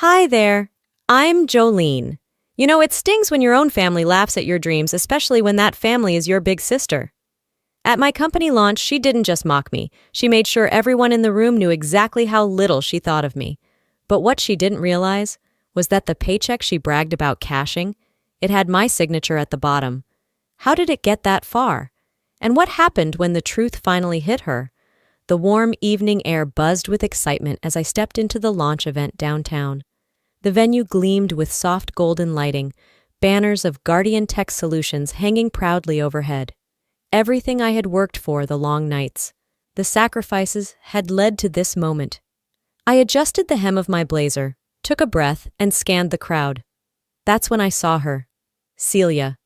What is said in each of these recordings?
Hi there. I'm Jolene. You know, it stings when your own family laughs at your dreams, especially when that family is your big sister. At my company launch, she didn't just mock me. She made sure everyone in the room knew exactly how little she thought of me. But what she didn't realize was that the paycheck she bragged about cashing, it had my signature at the bottom. How did it get that far? And what happened when the truth finally hit her? The warm evening air buzzed with excitement as I stepped into the launch event downtown. The venue gleamed with soft golden lighting, banners of Guardian Tech Solutions hanging proudly overhead. Everything I had worked for the long nights, the sacrifices, had led to this moment. I adjusted the hem of my blazer, took a breath, and scanned the crowd. That's when I saw her, Celia,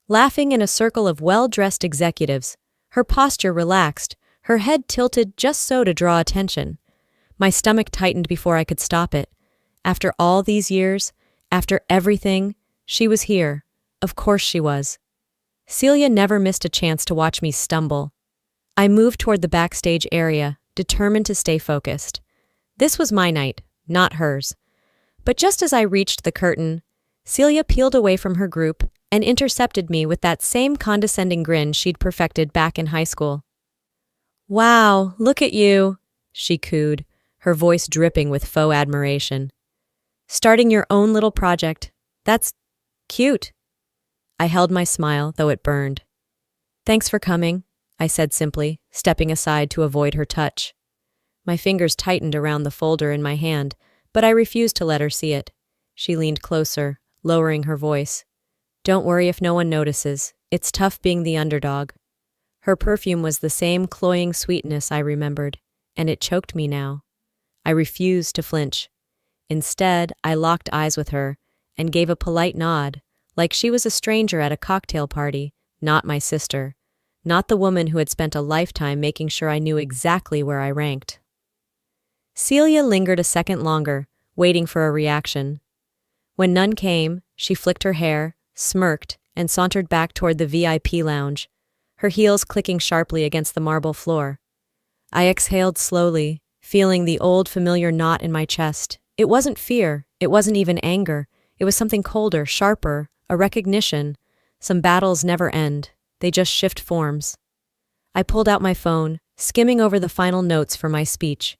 laughing in a circle of well-dressed executives, her posture relaxed, her head tilted just so to draw attention. My stomach tightened before I could stop it. After all these years, after everything, she was here. Of course she was. Celia never missed a chance to watch me stumble. I moved toward the backstage area, determined to stay focused. This was my night, not hers. But just as I reached the curtain, Celia peeled away from her group and intercepted me with that same condescending grin she'd perfected back in high school. "Wow, look at you," she cooed, her voice dripping with faux admiration. "Starting your own little project. That's cute." I held my smile, though it burned. "Thanks for coming," I said simply, stepping aside to avoid her touch. My fingers tightened around the folder in my hand, but I refused to let her see it. She leaned closer, lowering her voice. "Don't worry if no one notices. It's tough being the underdog." Her perfume was the same cloying sweetness I remembered, and it choked me now. I refused to flinch. Instead, I locked eyes with her and gave a polite nod, like she was a stranger at a cocktail party, not my sister, not the woman who had spent a lifetime making sure I knew exactly where I ranked. Celia lingered a second longer, waiting for a reaction. When none came, she flicked her hair, smirked, and sauntered back toward the VIP lounge, her heels clicking sharply against the marble floor. I exhaled slowly, feeling the old familiar knot in my chest. It wasn't fear, it wasn't even anger. It was something colder, sharper, a recognition. Some battles never end, they just shift forms. I pulled out my phone, skimming over the final notes for my speech.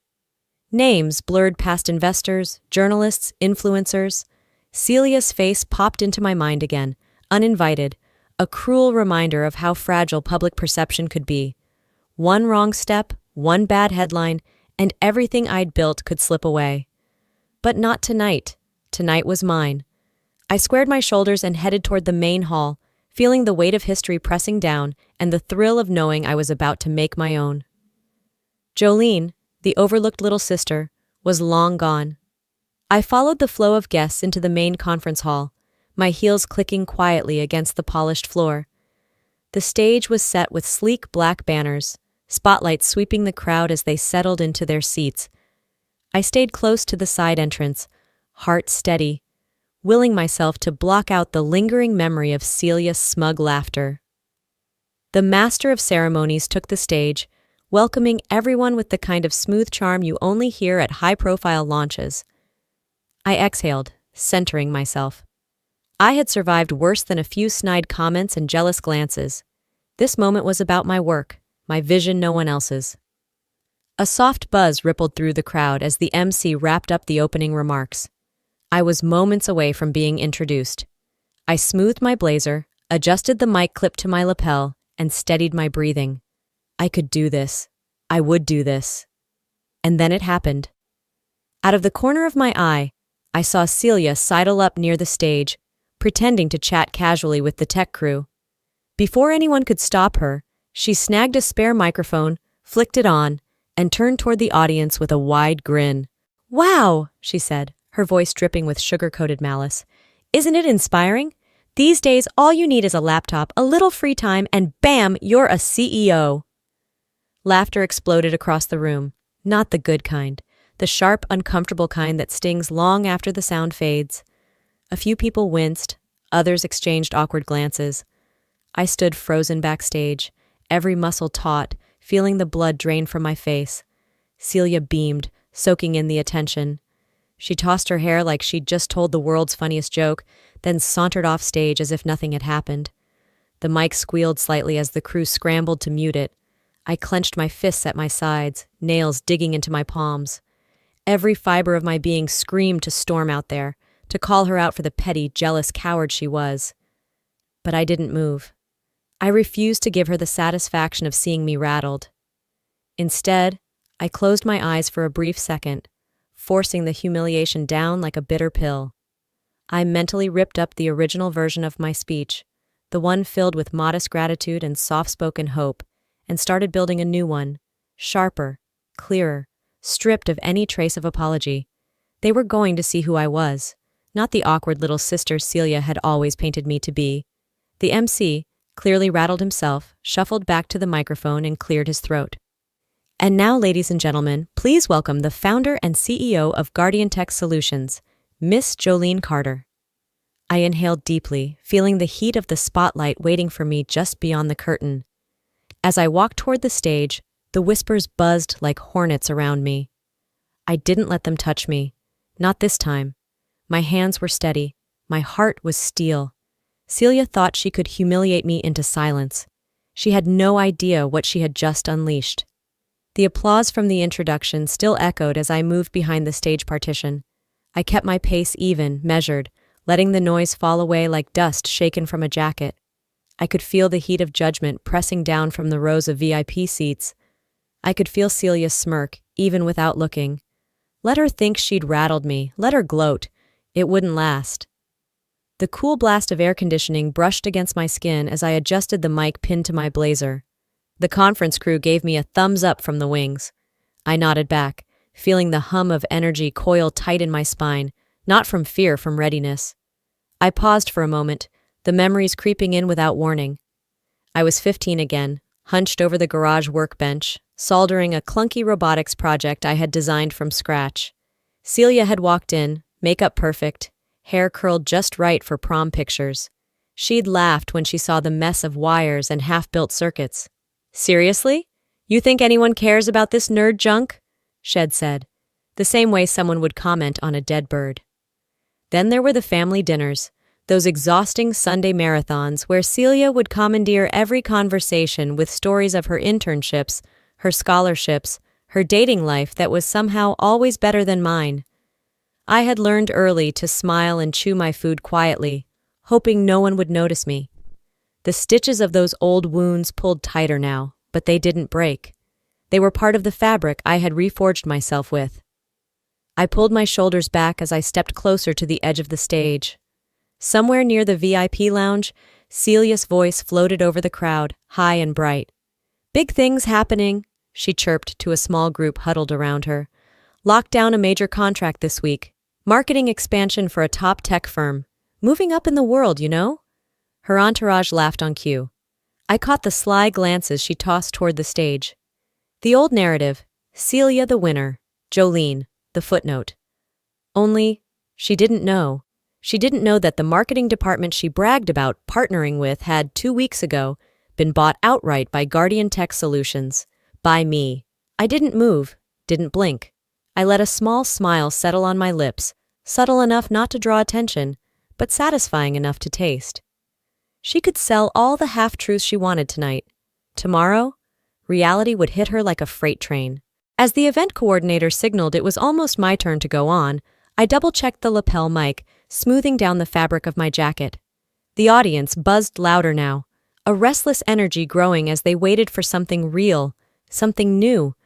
Names blurred past investors, journalists, influencers. Celia's face popped into my mind again, uninvited, a cruel reminder of how fragile public perception could be. One wrong step, one bad headline, and everything I'd built could slip away. But not tonight. Tonight was mine. I squared my shoulders and headed toward the main hall, feeling the weight of history pressing down and the thrill of knowing I was about to make my own. Jolene, the overlooked little sister, was long gone. I followed the flow of guests into the main conference hall, my heels clicking quietly against the polished floor. The stage was set with sleek black banners, spotlights sweeping the crowd as they settled into their seats. I stayed close to the side entrance, heart steady, willing myself to block out the lingering memory of Celia's smug laughter. The master of ceremonies took the stage, welcoming everyone with the kind of smooth charm you only hear at high-profile launches. I exhaled, centering myself. I had survived worse than a few snide comments and jealous glances. This moment was about my work, my vision, no one else's. A soft buzz rippled through the crowd as the MC wrapped up the opening remarks. I was moments away from being introduced. I smoothed my blazer, adjusted the mic clip to my lapel, and steadied my breathing. I could do this. I would do this. And then it happened. Out of the corner of my eye, I saw Celia sidle up near the stage, pretending to chat casually with the tech crew. Before anyone could stop her, she snagged a spare microphone, flicked it on, and turned toward the audience with a wide grin. "Wow," she said, her voice dripping with sugar-coated malice. "Isn't it inspiring? These days, all you need is a laptop, a little free time, and bam, you're a CEO." Laughter exploded across the room, not the good kind, the sharp, uncomfortable kind that stings long after the sound fades. A few people winced, others exchanged awkward glances. I stood frozen backstage, every muscle taut, feeling the blood drain from my face. Celia beamed, soaking in the attention. She tossed her hair like she'd just told the world's funniest joke, then sauntered off stage as if nothing had happened. The mic squealed slightly as the crew scrambled to mute it. I clenched my fists at my sides, nails digging into my palms. Every fiber of my being screamed to storm out there, to call her out for the petty, jealous coward she was. But I didn't move. I refused to give her the satisfaction of seeing me rattled. Instead, I closed my eyes for a brief second, forcing the humiliation down like a bitter pill. I mentally ripped up the original version of my speech, the one filled with modest gratitude and soft-spoken hope, and started building a new one, sharper, clearer, stripped of any trace of apology. They were going to see who I was, not the awkward little sister Celia had always painted me to be. The MC, clearly rattled himself, shuffled back to the microphone and cleared his throat. And now, ladies and gentlemen, please welcome the founder and CEO of Guardian Tech Solutions, Miss Jolene Carter. I inhaled deeply, feeling the heat of the spotlight waiting for me just beyond the curtain. As I walked toward the stage, the whispers buzzed like hornets around me. I didn't let them touch me. Not this time. My hands were steady. My heart was steel. Celia thought she could humiliate me into silence. She had no idea what she had just unleashed. The applause from the introduction still echoed as I moved behind the stage partition. I kept my pace even, measured, letting the noise fall away like dust shaken from a jacket. I could feel the heat of judgment pressing down from the rows of VIP seats. I could feel Celia smirk, even without looking. Let her think she'd rattled me, let her gloat. It wouldn't last. The cool blast of air conditioning brushed against my skin as I adjusted the mic pinned to my blazer. The conference crew gave me a thumbs up from the wings. I nodded back, feeling the hum of energy coil tight in my spine, not from fear, from readiness. I paused for a moment, the memories creeping in without warning. I was 15 again, hunched over the garage workbench, soldering a clunky robotics project I had designed from scratch. Celia had walked in, makeup perfect, hair curled just right for prom pictures. She'd laughed when she saw the mess of wires and half-built circuits. "Seriously? You think anyone cares about this nerd junk?" Shed said, the same way someone would comment on a dead bird. Then there were the family dinners, those exhausting Sunday marathons where Celia would commandeer every conversation with stories of her internships, her scholarships, her dating life that was somehow always better than mine. I had learned early to smile and chew my food quietly, hoping no one would notice me. The stitches of those old wounds pulled tighter now, but they didn't break. They were part of the fabric I had reforged myself with. I pulled my shoulders back as I stepped closer to the edge of the stage. Somewhere near the VIP lounge, Celia's voice floated over the crowd, high and bright. "Big things happening," she chirped to a small group huddled around her. "Locked down a major contract this week. Marketing expansion for a top tech firm. Moving up in the world, you know?" Her entourage laughed on cue. I caught the sly glances she tossed toward the stage. The old narrative, Celia the winner, Jolene, the footnote. Only, she didn't know. She didn't know that the marketing department she bragged about partnering with had, 2 weeks ago, been bought outright by Guardian Tech Solutions. By me. I didn't move, didn't blink. I let a small smile settle on my lips, subtle enough not to draw attention, but satisfying enough to taste. She could sell all the half-truths she wanted tonight. Tomorrow, reality would hit her like a freight train. As the event coordinator signaled it was almost my turn to go on, I double-checked the lapel mic, smoothing down the fabric of my jacket. The audience buzzed louder now, a restless energy growing as they waited for something real, something new.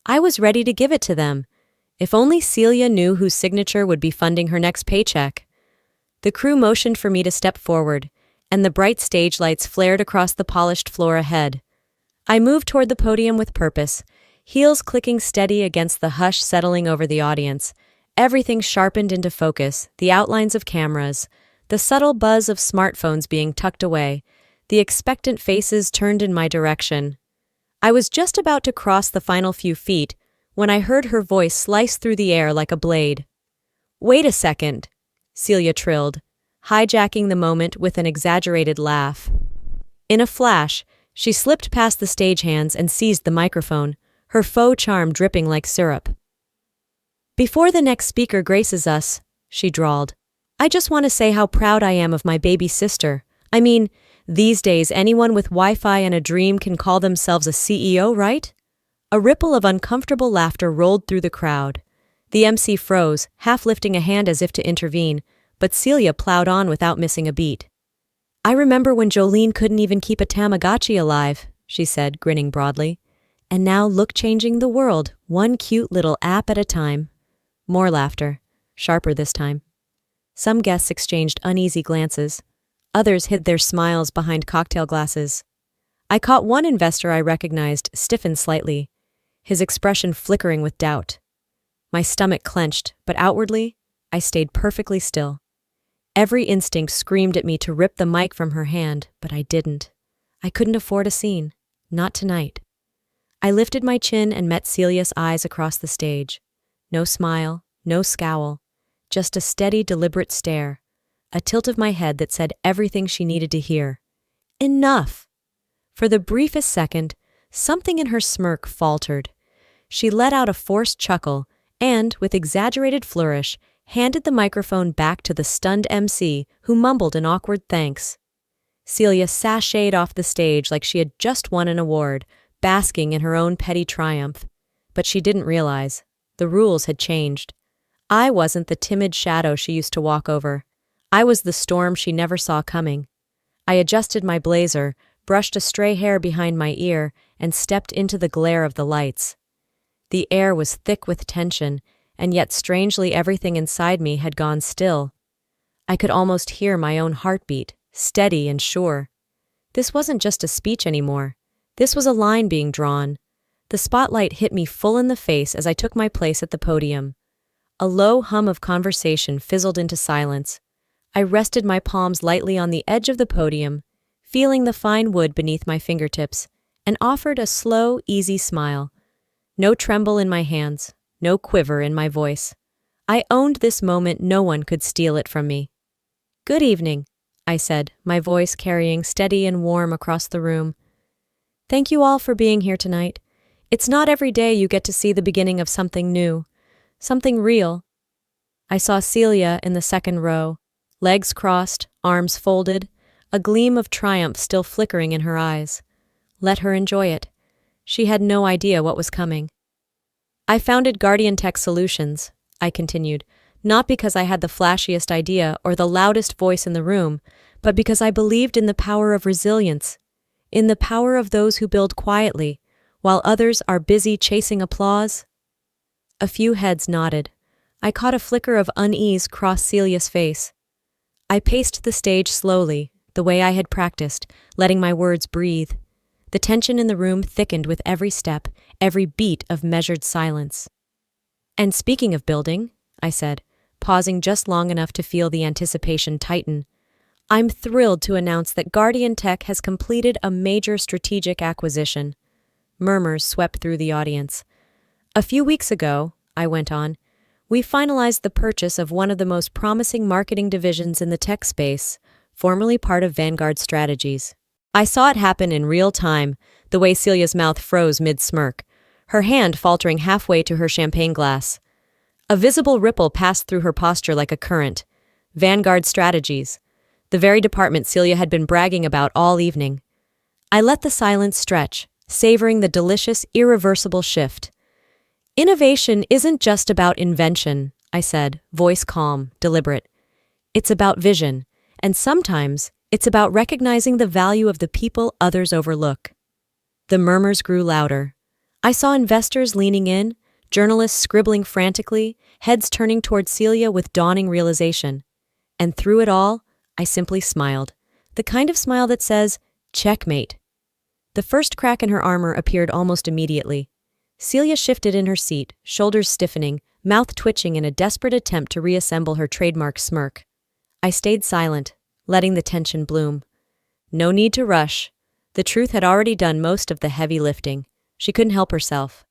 I was ready to give it to them. If only Celia knew whose signature would be funding her next paycheck. The crew motioned for me to step forward, and the bright stage lights flared across the polished floor ahead. I moved toward the podium with purpose, heels clicking steady against the hush settling over the audience, everything sharpened into focus, the outlines of cameras, the subtle buzz of smartphones being tucked away, the expectant faces turned in my direction. I was just about to cross the final few feet when I heard her voice slice through the air like a blade. "Wait a second," Celia trilled, hijacking the moment with an exaggerated laugh. In a flash, she slipped past the stagehands and seized the microphone, her faux charm dripping like syrup. Before the next speaker graces us, she drawled, I just want to say how proud I am of my baby sister. I mean, these days anyone with Wi-Fi and a dream can call themselves a CEO, right? A ripple of uncomfortable laughter rolled through the crowd. The MC froze, half lifting a hand as if to intervene, but Celia plowed on without missing a beat. I remember when Jolene couldn't even keep a Tamagotchi alive, she said, grinning broadly. And now look changing the world, one cute little app at a time. More laughter, sharper this time. Some guests exchanged uneasy glances. Others hid their smiles behind cocktail glasses. I caught one investor I recognized stiffen slightly, his expression flickering with doubt. My stomach clenched, but outwardly, I stayed perfectly still. Every instinct screamed at me to rip the mic from her hand, but I didn't. I couldn't afford a scene. Not tonight. I lifted my chin and met Celia's eyes across the stage. No smile, no scowl, just a steady, deliberate stare, a tilt of my head that said everything she needed to hear. Enough! For the briefest second, something in her smirk faltered. She let out a forced chuckle and, with exaggerated flourish, handed the microphone back to the stunned MC, who mumbled an awkward thanks. Celia sashayed off the stage like she had just won an award, basking in her own petty triumph. But she didn't realize. The rules had changed. I wasn't the timid shadow she used to walk over. I was the storm she never saw coming. I adjusted my blazer, brushed a stray hair behind my ear, and stepped into the glare of the lights. The air was thick with tension, and yet strangely everything inside me had gone still. I could almost hear my own heartbeat, steady and sure. This wasn't just a speech anymore. This was a line being drawn. The spotlight hit me full in the face as I took my place at the podium. A low hum of conversation fizzled into silence. I rested my palms lightly on the edge of the podium, feeling the fine wood beneath my fingertips, and offered a slow, easy smile. No tremble in my hands, no quiver in my voice. I owned this moment. No one could steal it from me. Good evening, I said, my voice carrying steady and warm across the room. Thank you all for being here tonight. It's not every day you get to see the beginning of something new, something real. I saw Celia in the second row, legs crossed, arms folded, a gleam of triumph still flickering in her eyes. Let her enjoy it. She had no idea what was coming. I founded Guardian Tech Solutions, I continued, not because I had the flashiest idea or the loudest voice in the room, but because I believed in the power of resilience, in the power of those who build quietly, while others are busy chasing applause. A few heads nodded. I caught a flicker of unease cross Celia's face. I paced the stage slowly, the way I had practiced, letting my words breathe. The tension in the room thickened with every step, every beat of measured silence. And speaking of building, I said, pausing just long enough to feel the anticipation tighten, I'm thrilled to announce that Guardian Tech has completed a major strategic acquisition. Murmurs swept through the audience. A few weeks ago, I went on, we finalized the purchase of one of the most promising marketing divisions in the tech space, formerly part of Vanguard Strategies. I saw it happen in real time, the way Celia's mouth froze mid-smirk, her hand faltering halfway to her champagne glass. A visible ripple passed through her posture like a current. Vanguard Strategies, the very department Celia had been bragging about all evening. I let the silence stretch, savoring the delicious, irreversible shift. Innovation isn't just about invention, I said, voice calm, deliberate. It's about vision, and sometimes it's about recognizing the value of the people others overlook. The murmurs grew louder. I saw investors leaning in, journalists scribbling frantically, heads turning toward Celia with dawning realization. And through it all, I simply smiled, the kind of smile that says, checkmate. The first crack in her armor appeared almost immediately. Celia shifted in her seat, shoulders stiffening, mouth twitching in a desperate attempt to reassemble her trademark smirk. I stayed silent, letting the tension bloom. No need to rush. The truth had already done most of the heavy lifting. She couldn't help herself.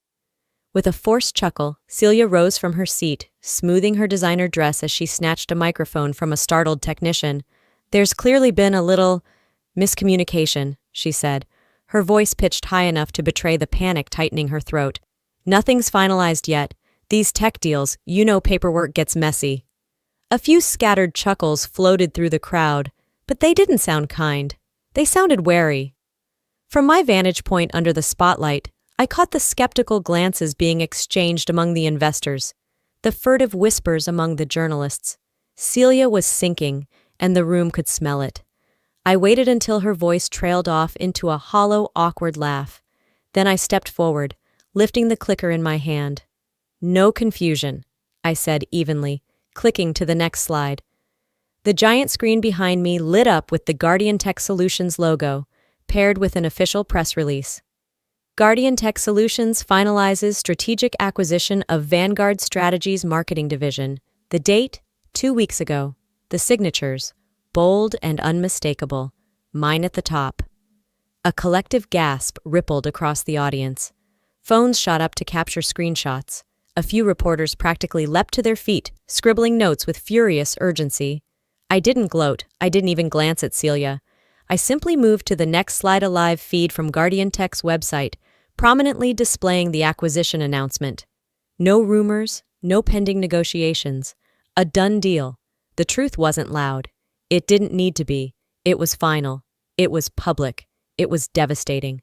With a forced chuckle, Celia rose from her seat, smoothing her designer dress as she snatched a microphone from a startled technician. There's clearly been a little miscommunication, she said, her voice pitched high enough to betray the panic tightening her throat. Nothing's finalized yet. These tech deals, paperwork gets messy. A few scattered chuckles floated through the crowd, but they didn't sound kind. They sounded wary. From my vantage point under the spotlight, I caught the skeptical glances being exchanged among the investors, the furtive whispers among the journalists. Celia was sinking, and the room could smell it. I waited until her voice trailed off into a hollow, awkward laugh. Then I stepped forward, lifting the clicker in my hand. "No confusion," I said evenly, clicking to the next slide. The giant screen behind me lit up with the Guardian Tech Solutions logo, paired with an official press release. Guardian Tech Solutions finalizes strategic acquisition of Vanguard Strategies Marketing Division. The date? 2 weeks ago. The signatures? Bold and unmistakable. Mine at the top. A collective gasp rippled across the audience. Phones shot up to capture screenshots. A few reporters practically leapt to their feet, scribbling notes with furious urgency. I didn't gloat. I didn't even glance at Celia. I simply moved to the next slide, a live feed from Guardian Tech's website, prominently displaying the acquisition announcement. No rumors, no pending negotiations. A done deal. The truth wasn't loud. It didn't need to be. It was final. It was public. It was devastating.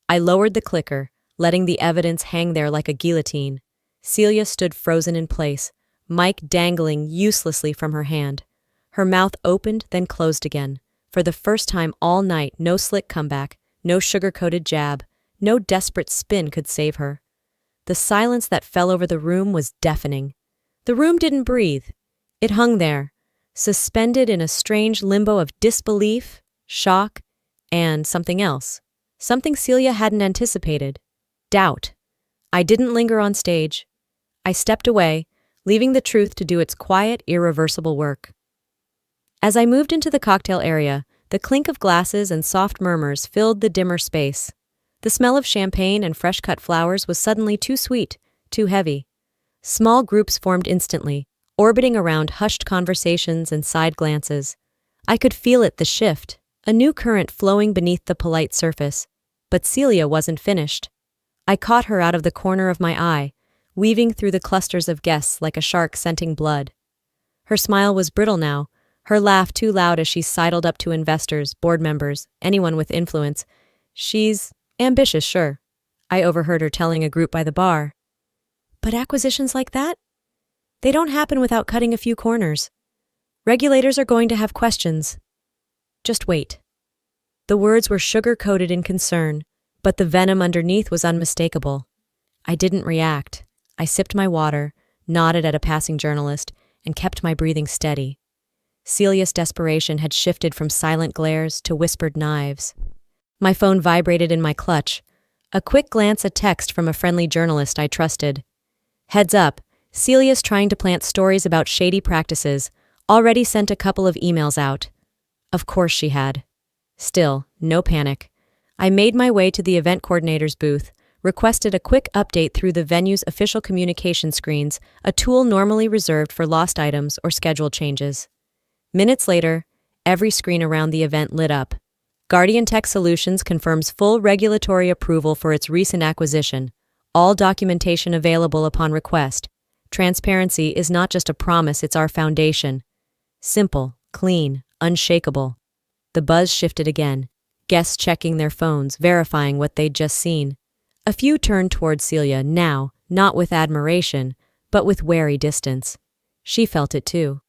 I lowered the clicker, letting the evidence hang there like a guillotine. Celia stood frozen in place, mic dangling uselessly from her hand. Her mouth opened, then closed again. For the first time all night, no slick comeback, no sugar-coated jab, no desperate spin could save her. The silence that fell over the room was deafening. The room didn't breathe. It hung there, suspended in a strange limbo of disbelief, shock, and something else. Something Celia hadn't anticipated. Doubt. I didn't linger on stage. I stepped away, leaving the truth to do its quiet, irreversible work. As I moved into the cocktail area, the clink of glasses and soft murmurs filled the dimmer space. The smell of champagne and fresh-cut flowers was suddenly too sweet, too heavy. Small groups formed instantly, orbiting around hushed conversations and side glances. I could feel it, the shift, a new current flowing beneath the polite surface. But Celia wasn't finished. I caught her out of the corner of my eye, weaving through the clusters of guests like a shark scenting blood. Her smile was brittle now, her laugh too loud as she sidled up to investors, board members, anyone with influence. "She's ambitious, sure," I overheard her telling a group by the bar. "But acquisitions like that? They don't happen without cutting a few corners. Regulators are going to have questions. Just wait." The words were sugar-coated in concern, but the venom underneath was unmistakable. I didn't react. I sipped my water, nodded at a passing journalist, and kept my breathing steady. Celia's desperation had shifted from silent glares to whispered knives. My phone vibrated in my clutch. A quick glance at text from a friendly journalist I trusted. "Heads up, Celia's trying to plant stories about shady practices. Already sent a couple of emails out." Of course she had. Still, no panic. I made my way to the event coordinator's booth, requested a quick update through the venue's official communication screens, a tool normally reserved for lost items or schedule changes. Minutes later, every screen around the event lit up. Guardian Tech Solutions confirms full regulatory approval for its recent acquisition. All documentation available upon request. Transparency is not just a promise, it's our foundation. Simple, clean, unshakable. The buzz shifted again. Guests checking their phones, verifying what they'd just seen. A few turned toward Celia now, not with admiration, but with wary distance. She felt it too.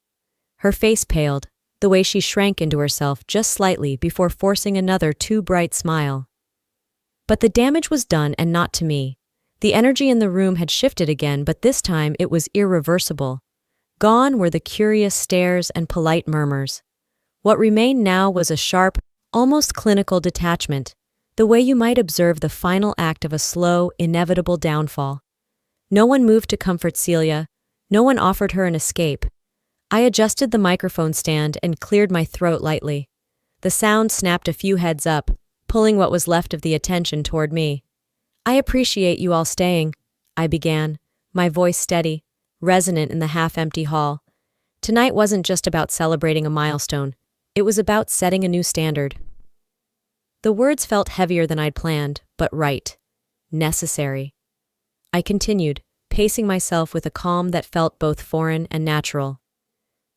Her face paled, the way she shrank into herself just slightly before forcing another too bright smile. But the damage was done, and not to me. The energy in the room had shifted again, but this time it was irreversible. Gone were the curious stares and polite murmurs. What remained now was a sharp, almost clinical detachment, the way you might observe the final act of a slow, inevitable downfall. No one moved to comfort Celia. No one offered her an escape. I adjusted the microphone stand and cleared my throat lightly. The sound snapped a few heads up, pulling what was left of the attention toward me. "I appreciate you all staying," I began, my voice steady, resonant in the half-empty hall. Tonight wasn't just about celebrating a milestone. It was about setting a new standard. The words felt heavier than I'd planned, but right. Necessary. I continued, pacing myself with a calm that felt both foreign and natural.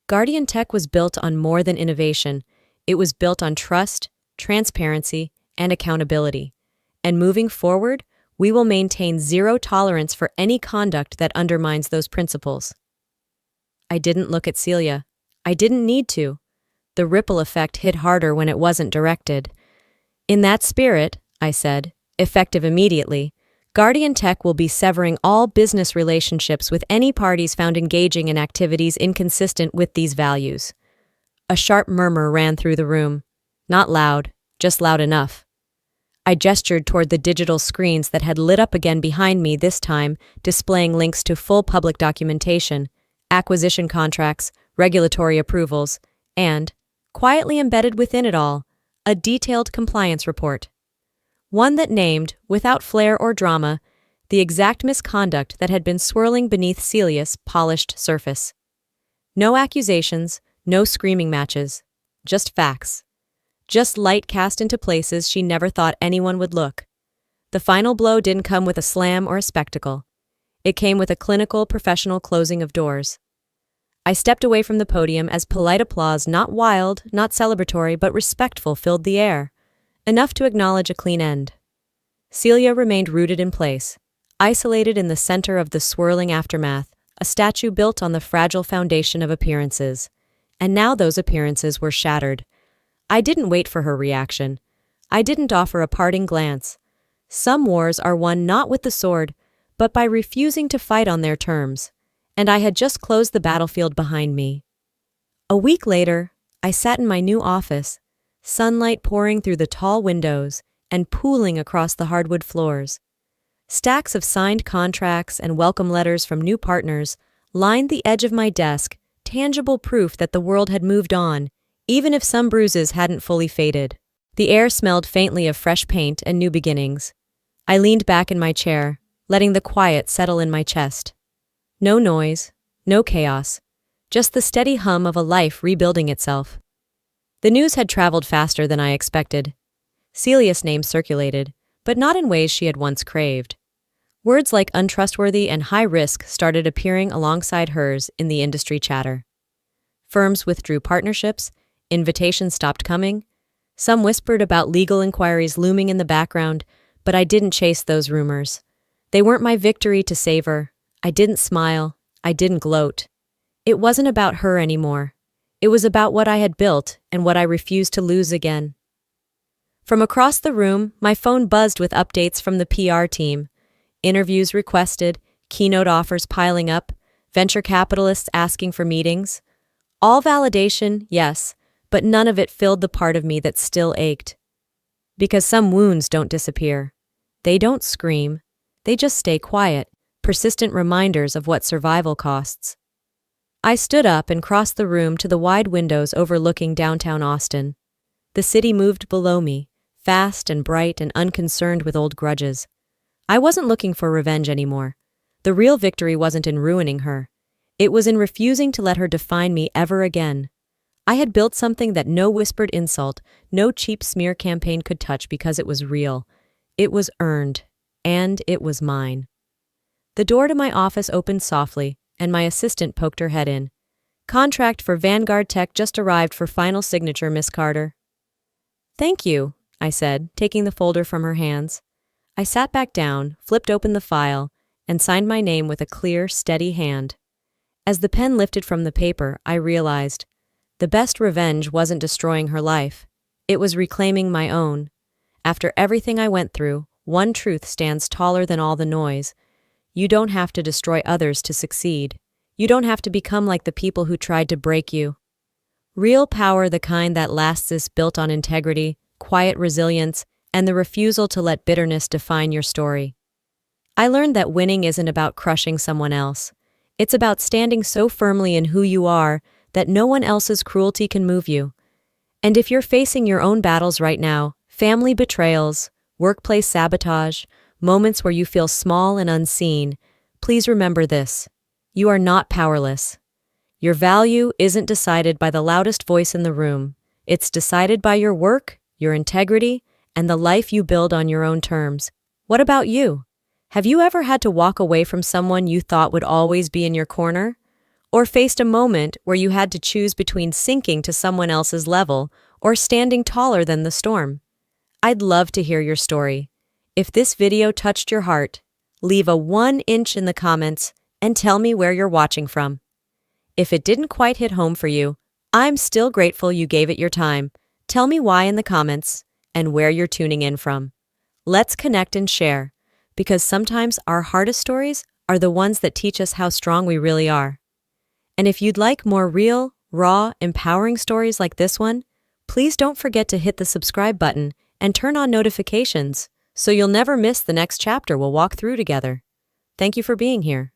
Guardian Tech was built on more than innovation. It was built on trust, transparency, and accountability. And moving forward, we will maintain zero tolerance for any conduct that undermines those principles. I didn't look at Celia. I didn't need to. The ripple effect hit harder when it wasn't directed. In that spirit, I said, effective immediately, Guardian Tech will be severing all business relationships with any parties found engaging in activities inconsistent with these values. A sharp murmur ran through the room. Not loud, just loud enough. I gestured toward the digital screens that had lit up again behind me, this time displaying links to full public documentation, acquisition contracts, regulatory approvals, and, quietly embedded within it all, a detailed compliance report. One that named, without flair or drama, the exact misconduct that had been swirling beneath Celia's polished surface. No accusations, no screaming matches, just facts. Just light cast into places she never thought anyone would look. The final blow didn't come with a slam or a spectacle. It came with a clinical, professional closing of doors. I stepped away from the podium as polite applause, not wild, not celebratory, but respectful, filled the air. Enough to acknowledge a clean end. Celia remained rooted in place, isolated in the center of the swirling aftermath, a statue built on the fragile foundation of appearances. And now those appearances were shattered. I didn't wait for her reaction. I didn't offer a parting glance. Some wars are won not with the sword, but by refusing to fight on their terms. And I had just closed the battlefield behind me. A week later, I sat in my new office, sunlight pouring through the tall windows and pooling across the hardwood floors. Stacks of signed contracts and welcome letters from new partners lined the edge of my desk, tangible proof that the world had moved on, even if some bruises hadn't fully faded. The air smelled faintly of fresh paint and new beginnings. I leaned back in my chair, letting the quiet settle in my chest. No noise, no chaos, just the steady hum of a life rebuilding itself. The news had traveled faster than I expected. Celia's name circulated, but not in ways she had once craved. Words like untrustworthy and high risk started appearing alongside hers in the industry chatter. Firms withdrew partnerships, invitations stopped coming. Some whispered about legal inquiries looming in the background, but I didn't chase those rumors. They weren't my victory to savor. I didn't smile. I didn't gloat. It wasn't about her anymore. It was about what I had built and what I refused to lose again. From across the room, my phone buzzed with updates from the PR team. Interviews requested, keynote offers piling up, venture capitalists asking for meetings. All validation, yes, but none of it filled the part of me that still ached. Because some wounds don't disappear. They don't scream. They just stay quiet, persistent reminders of what survival costs. I stood up and crossed the room to the wide windows overlooking downtown Austin. The city moved below me, fast and bright and unconcerned with old grudges. I wasn't looking for revenge anymore. The real victory wasn't in ruining her. It was in refusing to let her define me ever again. I had built something that no whispered insult, no cheap smear campaign could touch because it was real. It was earned, and it was mine. The door to my office opened softly, and my assistant poked her head in. Contract for Vanguard Tech just arrived for final signature, Miss Carter. Thank you, I said, taking the folder from her hands. I sat back down, flipped open the file, and signed my name with a clear, steady hand. As the pen lifted from the paper, I realized the best revenge wasn't destroying her life. It was reclaiming my own. After everything I went through, one truth stands taller than all the noise. You don't have to destroy others to succeed. You don't have to become like the people who tried to break you. Real power, the kind that lasts, is built on integrity, quiet resilience, and the refusal to let bitterness define your story. I learned that winning isn't about crushing someone else. It's about standing so firmly in who you are that no one else's cruelty can move you. And if you're facing your own battles right now, family betrayals, workplace sabotage, moments where you feel small and unseen, please remember this. You are not powerless. Your value isn't decided by the loudest voice in the room. It's decided by your work, your integrity, and the life you build on your own terms. What about you? Have you ever had to walk away from someone you thought would always be in your corner? Or faced a moment where you had to choose between sinking to someone else's level or standing taller than the storm? I'd love to hear your story. If this video touched your heart, leave a 1 inch in the comments and tell me where you're watching from. If it didn't quite hit home for you, I'm still grateful you gave it your time. Tell me why in the comments and where you're tuning in from. Let's connect and share, because sometimes our hardest stories are the ones that teach us how strong we really are. And if you'd like more real, raw, empowering stories like this one, please don't forget to hit the subscribe button and turn on notifications so you'll never miss the next chapter we'll walk through together. Thank you for being here.